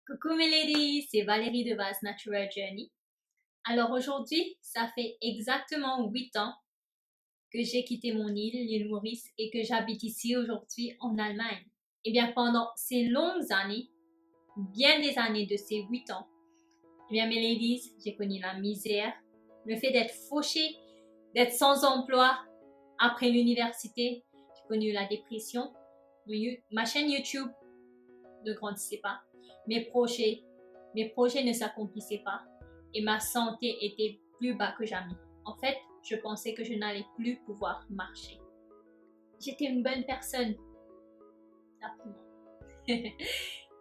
Coucou mes ladies, c'est Valérie de Vase Natural Journey. Alors aujourd'hui, ça fait exactement 8 ans que j'ai quitté mon île, l'île Maurice, et que j'habite ici aujourd'hui en Allemagne. Et bien pendant ces longues années, bien des années de ces 8 ans, eh bien mes ladies, j'ai connu la misère, le fait d'être fauchée, d'être sans emploi après l'université, j'ai connu la dépression, ma chaîne YouTube ne grandissait pas. Mes projets ne s'accomplissaient pas et ma santé était plus bas que jamais. En fait, je pensais que je n'allais plus pouvoir marcher. J'étais une bonne personne.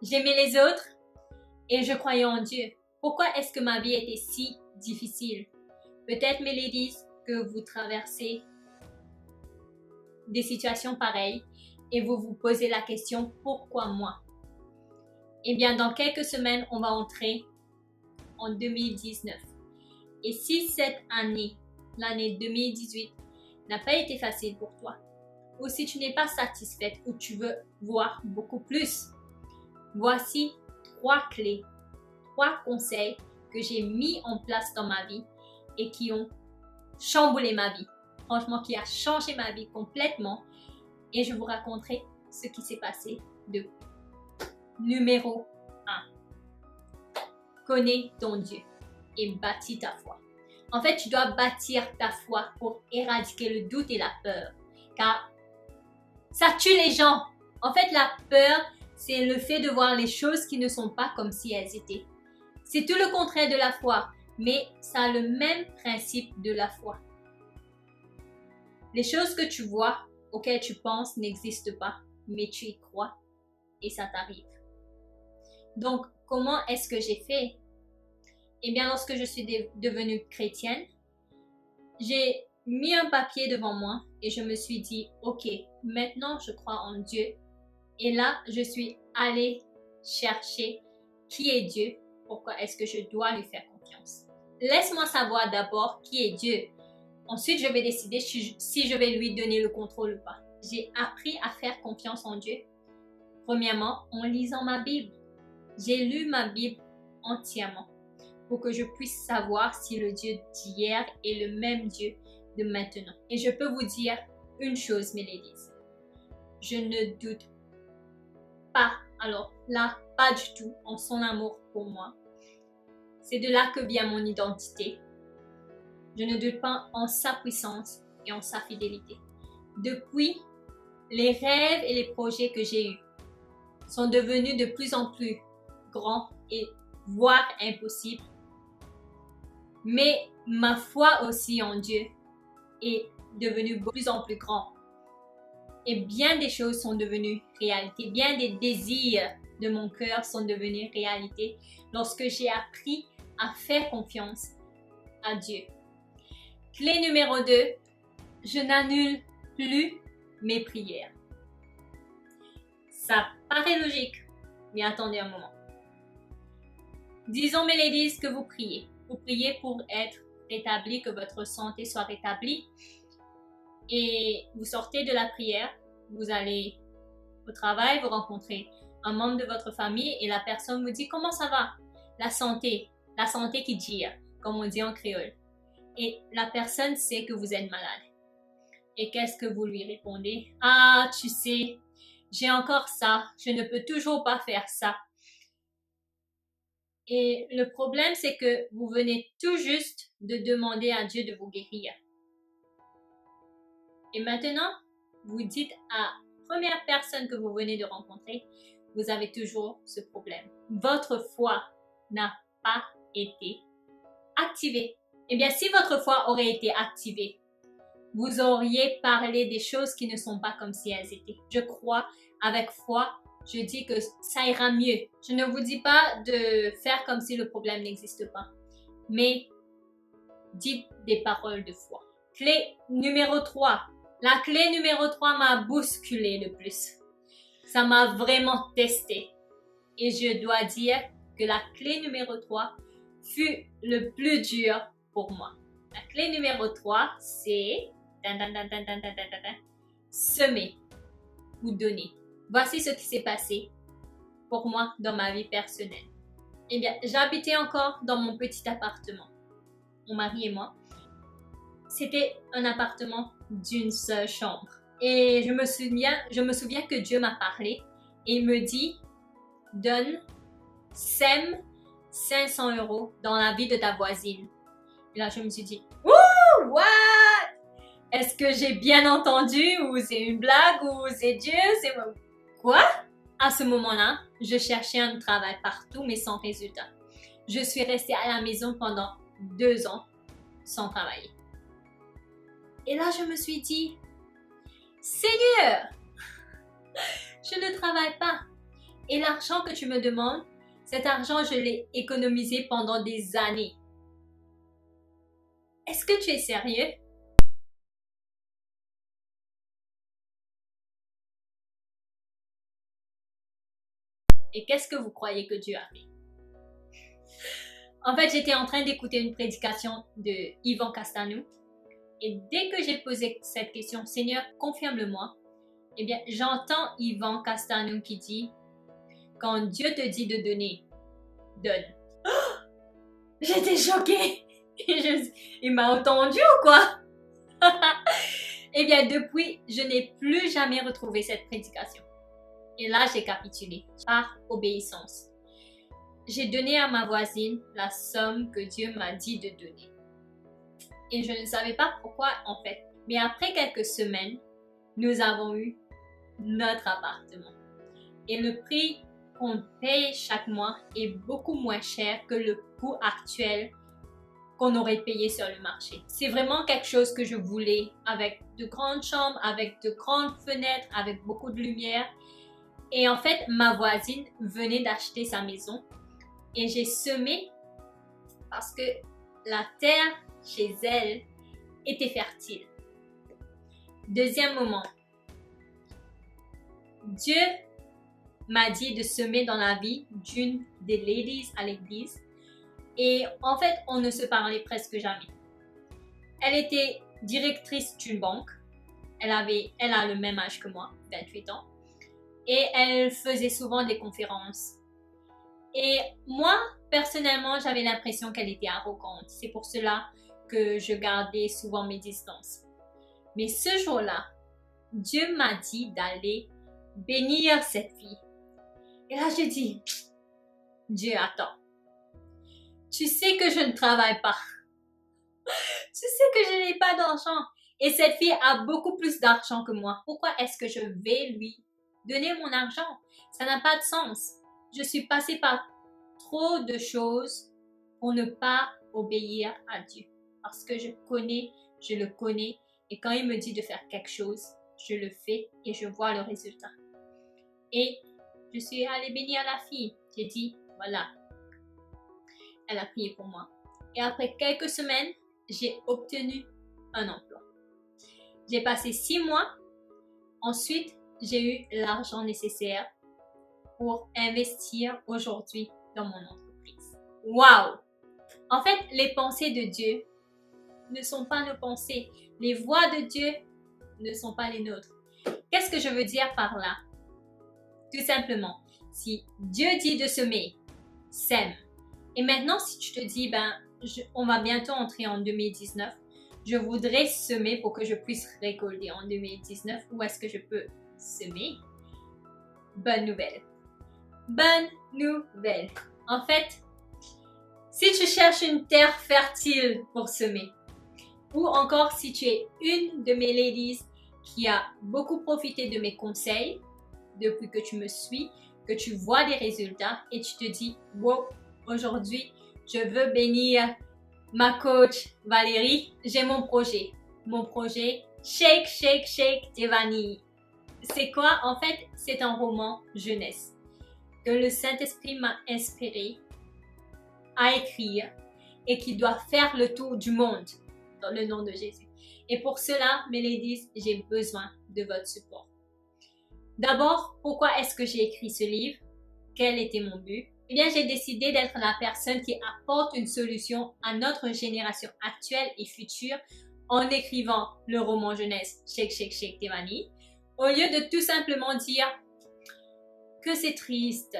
J'aimais les autres et je croyais en Dieu. Pourquoi est-ce que ma vie était si difficile? Peut-être, mes ladies, que vous traversez des situations pareilles et vous vous posez la question, pourquoi moi? Eh bien, dans quelques semaines, on va entrer en 2019. Et si cette année, l'année 2018, n'a pas été facile pour toi, ou si tu n'es pas satisfaite ou tu veux voir beaucoup plus, voici 3 clés, 3 conseils que j'ai mis en place dans ma vie et qui ont chamboulé ma vie. Franchement, qui a changé ma vie complètement. Et je vous raconterai ce qui s'est passé depuis. Numéro 1. Connais ton Dieu et bâtis ta foi. En fait, tu dois bâtir ta foi pour éradiquer le doute et la peur. Car ça tue les gens. En fait, la peur, c'est le fait de voir les choses qui ne sont pas comme si elles étaient. C'est tout le contraire de la foi, mais ça a le même principe de la foi. Les choses que tu vois, auxquelles tu penses, n'existent pas, mais tu y crois et ça t'arrive. Donc, comment est-ce que j'ai fait? Eh bien, lorsque je suis devenue chrétienne, j'ai mis un papier devant moi et je me suis dit, ok, maintenant je crois en Dieu. Et là, je suis allée chercher qui est Dieu, pourquoi est-ce que je dois lui faire confiance. Laisse-moi savoir d'abord qui est Dieu. Ensuite, je vais décider si je vais lui donner le contrôle ou pas. J'ai appris à faire confiance en Dieu. Premièrement, en lisant ma Bible. J'ai lu ma Bible entièrement pour que je puisse savoir si le Dieu d'hier est le même Dieu de maintenant. Et je peux vous dire une chose, mes ladies. Je ne doute pas, alors là, pas du tout, en son amour pour moi. C'est de là que vient mon identité. Je ne doute pas en sa puissance et en sa fidélité. Depuis, les rêves et les projets que j'ai eus sont devenus de plus en plus grands et voire impossibles. Mais ma foi aussi en Dieu est devenue de plus en plus grande. Et bien des choses sont devenues réalité. Bien des désirs de mon cœur sont devenus réalité lorsque j'ai appris à faire confiance à Dieu. Clé numéro 2, je n'annule plus mes prières. Ça paraît logique, mais attendez un moment. Disons, mes ladies, que vous priez. Vous priez pour être rétabli, que votre santé soit rétablie. Et vous sortez de la prière, vous allez au travail, vous rencontrez un membre de votre famille et la personne vous dit comment ça va? La santé qui tire, comme on dit en créole. Et la personne sait que vous êtes malade. Et qu'est-ce que vous lui répondez? Ah, tu sais, j'ai encore ça, je ne peux toujours pas faire ça. Et le problème, c'est que vous venez tout juste de demander à Dieu de vous guérir. Et maintenant, vous dites à la première personne que vous venez de rencontrer, vous avez toujours ce problème. Votre foi n'a pas été activée. Eh bien, si votre foi aurait été activée, vous auriez parlé des choses qui ne sont pas comme si elles étaient. Je crois, avec foi, je dis que ça ira mieux. Je ne vous dis pas de faire comme si le problème n'existe pas, mais dites des paroles de foi. Clé numéro 3. La clé numéro 3 m'a bousculé le plus. Ça m'a vraiment testé. Et je dois dire que la clé numéro 3 fut le plus dur pour moi. La clé numéro 3, c'est semer ou donner. Voici ce qui s'est passé. pour moi dans ma vie personnelle. Eh bien, j'habitais encore dans mon petit appartement, mon mari et moi. C'était un appartement d'une seule chambre. Et je me souviens que Dieu m'a parlé et me dit, sème 500 € dans la vie de ta voisine. Et là, je me suis dit, ouh, what? Est-ce que j'ai bien entendu ou c'est une blague ou c'est Dieu? C'est quoi? À ce moment-là, je cherchais un travail partout mais sans résultat. Je suis restée à la maison pendant 2 ans sans travailler. Et là, je me suis dit, Seigneur, je ne travaille pas. Et l'argent que tu me demandes, cet argent, je l'ai économisé pendant des années. Est-ce que tu es sérieux? Et qu'est-ce que vous croyez que Dieu a fait? En fait, j'étais en train d'écouter une prédication de Yvan Castanou. Et dès que j'ai posé cette question, Seigneur, confirme-le-moi, eh bien, j'entends Yvan Castanou qui dit, quand Dieu te dit de donner, donne. Oh, j'étais choquée. Il m'a entendu ou quoi? Eh bien, depuis, je n'ai plus jamais retrouvé cette prédication. Et là, j'ai capitulé par obéissance. J'ai donné à ma voisine la somme que Dieu m'a dit de donner. Et je ne savais pas pourquoi en fait. Mais après quelques semaines, nous avons eu notre appartement. Et le prix qu'on paye chaque mois est beaucoup moins cher que le coût actuel qu'on aurait payé sur le marché. C'est vraiment quelque chose que je voulais, avec de grandes chambres, avec de grandes fenêtres, avec beaucoup de lumière. Et en fait, ma voisine venait d'acheter sa maison et j'ai semé parce que la terre chez elle était fertile. Deuxième moment, Dieu m'a dit de semer dans la vie d'une des ladies à l'église. Et en fait, on ne se parlait presque jamais. Elle était directrice d'une banque. Elle a le même âge que moi, 28 ans. Et elle faisait souvent des conférences. Et moi, personnellement, j'avais l'impression qu'elle était arrogante. C'est pour cela que je gardais souvent mes distances. Mais ce jour-là, Dieu m'a dit d'aller bénir cette fille. Et là, j'ai dit, Dieu, attends. Tu sais que je ne travaille pas. Tu sais que je n'ai pas d'argent. Et cette fille a beaucoup plus d'argent que moi. Pourquoi est-ce que je vais lui donner mon argent? Ça n'a pas de sens. Je suis passée par trop de choses pour ne pas obéir à Dieu. Parce que je le connais. Et quand il me dit de faire quelque chose, je le fais et je vois le résultat. Et je suis allée bénir la fille. J'ai dit, voilà. Elle a prié pour moi. Et après quelques semaines, j'ai obtenu un emploi. J'ai passé 6 mois. Ensuite, j'ai eu l'argent nécessaire pour investir aujourd'hui dans mon entreprise. Waouh! En fait, les pensées de Dieu ne sont pas nos pensées. Les voies de Dieu ne sont pas les nôtres. Qu'est-ce que je veux dire par là? Tout simplement, si Dieu dit de semer, sème. Et maintenant, si tu te dis, on va bientôt entrer en 2019, je voudrais semer pour que je puisse récolter en 2019. Où est-ce que je peux semer? Bonne nouvelle. Bonne nouvelle. En fait, si tu cherches une terre fertile pour semer, ou encore si tu es une de mes ladies qui a beaucoup profité de mes conseils depuis que tu me suis, que tu vois des résultats et tu te dis, wow, aujourd'hui, je veux bénir ma coach Valérie, j'ai mon projet. Mon projet, Shake, Shake, Shake tes vanilles. C'est quoi? En fait, c'est un roman jeunesse que le Saint-Esprit m'a inspiré à écrire et qui doit faire le tour du monde dans le nom de Jésus. Et pour cela, mes ladies, j'ai besoin de votre support. D'abord, pourquoi est-ce que j'ai écrit ce livre? Quel était mon but? Eh bien, j'ai décidé d'être la personne qui apporte une solution à notre génération actuelle et future en écrivant le roman jeunesse Shake, Shake, Shake tes vanilles, au lieu de tout simplement dire que c'est triste,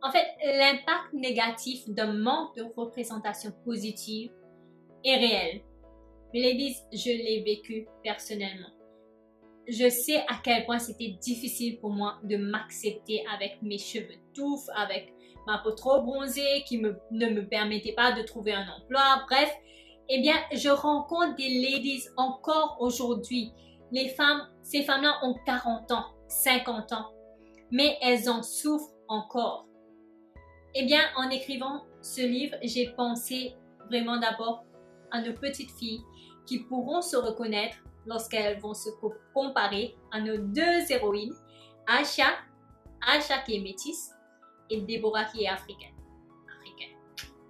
En fait, l'impact négatif d'un manque de représentation positive est réel. Mais ladies, je l'ai vécu personnellement. Je sais à quel point c'était difficile pour moi de m'accepter avec mes cheveux touffes, avec ma peau trop bronzée qui ne me permettait pas de trouver un emploi. Bref, eh bien, je rencontre des ladies encore aujourd'hui. Ces femmes-là ont 40 ans, 50 ans, mais elles en souffrent encore. Eh bien, en écrivant ce livre, j'ai pensé vraiment d'abord à nos petites filles qui pourront se reconnaître lorsqu'elles vont se comparer à nos deux héroïnes, Aisha qui est métisse, et Déborah qui est africaine.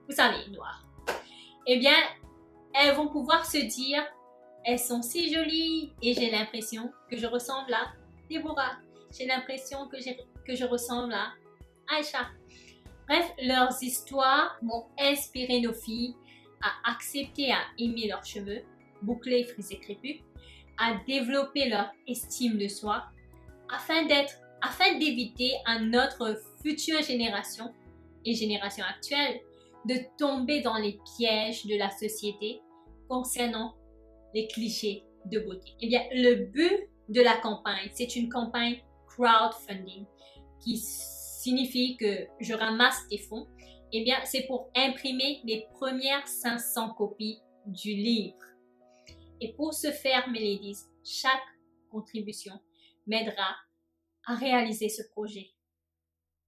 Vous savez, noire. Eh bien, elles vont pouvoir se dire, elles sont si jolies et j'ai l'impression que je ressemble à Déborah. J'ai l'impression que je ressemble à Aisha. Bref, leurs histoires vont inspirer nos filles à accepter à aimer leurs cheveux, bouclés, frisés, crépus, à développer leur estime de soi, afin d'éviter à notre future génération et génération actuelle de tomber dans les pièges de la société concernant les clichés de beauté. Eh bien, le but de la campagne, c'est une campagne crowdfunding qui signifie que je ramasse des fonds. Eh bien, c'est pour imprimer les premières 500 copies du livre. Et pour ce faire, mes ladies, chaque contribution m'aidera à réaliser ce projet.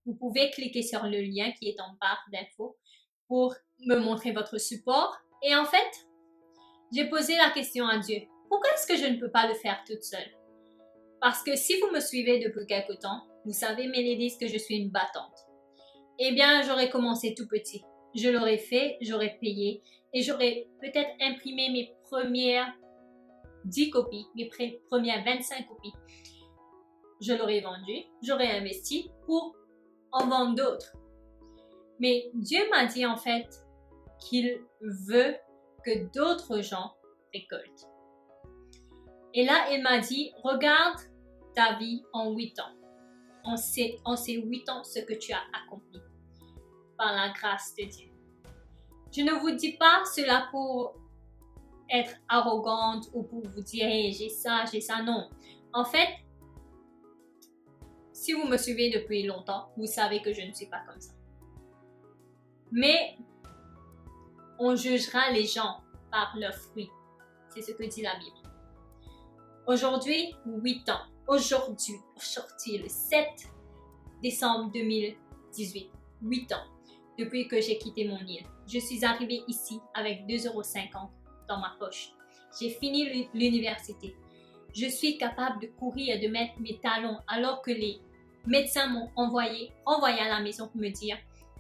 Vous pouvez cliquer sur le lien qui est en barre d'infos pour me montrer votre support. Et en fait, j'ai posé la question à Dieu. Pourquoi est-ce que je ne peux pas le faire toute seule? Parce que si vous me suivez depuis quelque temps, vous savez, mes ladies, que je suis une battante. Eh bien, j'aurais commencé tout petit. Je l'aurais fait, j'aurais payé et j'aurais peut-être imprimé mes premières 10 copies, mes premières 25 copies. Je l'aurais vendu, j'aurais investi pour en vendre d'autres. Mais Dieu m'a dit en fait qu'il veut que d'autres gens récoltent. Et là, il m'a dit, regarde ta vie en 8 ans. En ces 8 ans, ce que tu as accompli par la grâce de Dieu. Je ne vous dis pas cela pour être arrogante ou pour vous dire hey, j'ai ça, non. En fait, si vous me suivez depuis longtemps, vous savez que je ne suis pas comme ça. Mais on jugera les gens par leurs fruits. C'est ce que dit la Bible. Aujourd'hui, 8 ans. Aujourd'hui, le 7 décembre 2018. 8 ans depuis que j'ai quitté mon île. Je suis arrivée ici avec 2,50 € dans ma poche. J'ai fini l'université. Je suis capable de courir et de mettre mes talons alors que les médecins m'ont renvoyé à la maison pour me dire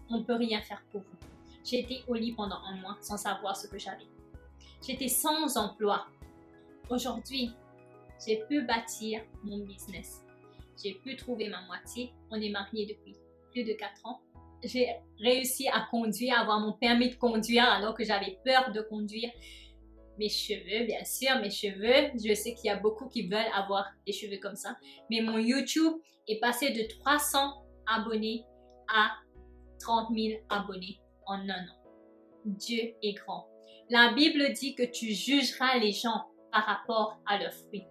on ne peut rien faire pour vous. J'étais au lit pendant un mois sans savoir ce que j'avais. J'étais sans emploi. Aujourd'hui, j'ai pu bâtir mon business. J'ai pu trouver ma moitié. On est mariés depuis plus de 4 ans. J'ai réussi à conduire, à avoir mon permis de conduire alors que j'avais peur de conduire. Mes cheveux, bien sûr, mes cheveux. Je sais qu'il y a beaucoup qui veulent avoir des cheveux comme ça. Mais mon YouTube est passé de 300 abonnés à 30 000 abonnés en un an. Dieu est grand. La Bible dit que tu jugeras les gens par rapport à leurs fruits.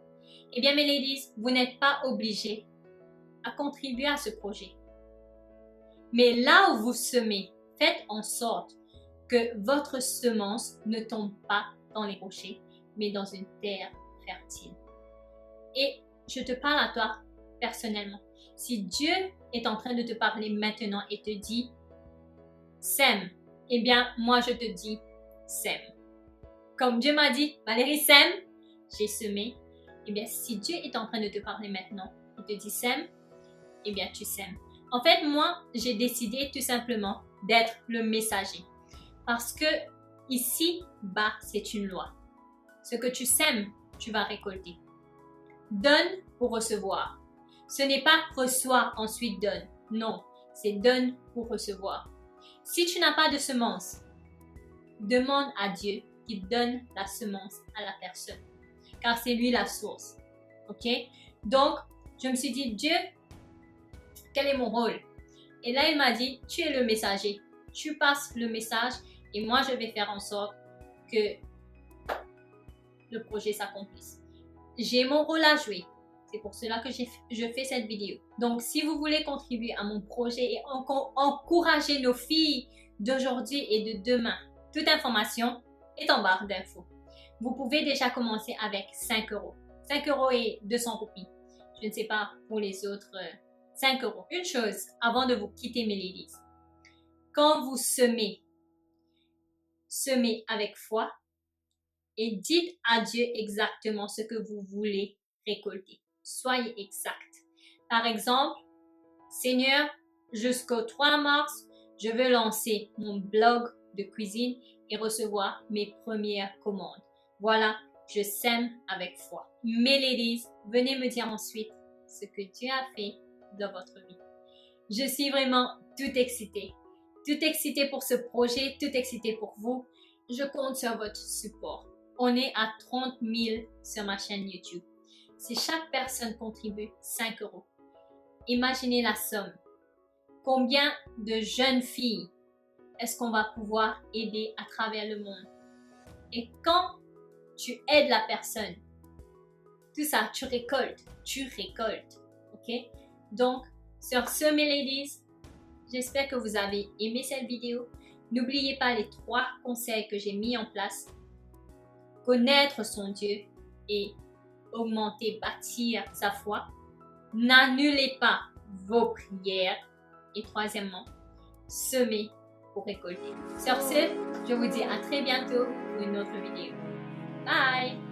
Eh bien, mes ladies, vous n'êtes pas obligés à contribuer à ce projet. Mais là où vous semez, faites en sorte que votre semence ne tombe pas dans les rochers, mais dans une terre fertile. Et je te parle à toi personnellement. Si Dieu est en train de te parler maintenant et te dit « sème », eh bien, moi je te dis « sème ». Comme Dieu m'a dit « Valérie, sème », j'ai semé. Eh bien, si Dieu est en train de te parler maintenant et te dit « sème », eh bien, tu sèmes. En fait, moi, j'ai décidé tout simplement d'être le messager. Parce que ici-bas, c'est une loi. Ce que tu sèmes, tu vas récolter. Donne pour recevoir. Ce n'est pas reçois, ensuite donne. Non, c'est donne pour recevoir. Si tu n'as pas de semence, demande à Dieu qu'il donne la semence à la personne. Car c'est lui la source. Ok? Donc, je me suis dit, Dieu, quel est mon rôle? Et là, il m'a dit, tu es le messager. Tu passes le message et moi, je vais faire en sorte que le projet s'accomplisse. J'ai mon rôle à jouer. C'est pour cela que je fais cette vidéo. Donc, si vous voulez contribuer à mon projet et encourager nos filles d'aujourd'hui et de demain, toute information est en barre d'infos. Vous pouvez déjà commencer avec 5 euros. 5 euros et 200 copies. Je ne sais pas pour les autres, 5 euros. Une chose, avant de vous quitter, mes ladies. Quand vous semez avec foi et dites à Dieu exactement ce que vous voulez récolter. Soyez exact. Par exemple, Seigneur, jusqu'au 3 mars, je veux lancer mon blog de cuisine et recevoir mes premières commandes. Voilà, je sème avec foi. Mes ladies, venez me dire ensuite ce que Dieu a fait dans votre vie. Je suis vraiment toute excitée pour ce projet, toute excitée pour vous. Je compte sur votre support. On est à 30 000 sur ma chaîne YouTube. Si chaque personne contribue 5 euros, imaginez la somme. Combien de jeunes filles est-ce qu'on va pouvoir aider à travers le monde? Et quand tu aides la personne, tout ça, tu récoltes. Ok? Donc, sur ce, mes ladies, j'espère que vous avez aimé cette vidéo. N'oubliez pas les 3 conseils que j'ai mis en place. Connaître son Dieu et augmenter, bâtir sa foi. N'annulez pas vos prières. Et troisièmement, semer pour récolter. Sur ce, je vous dis à très bientôt pour une autre vidéo. Bye!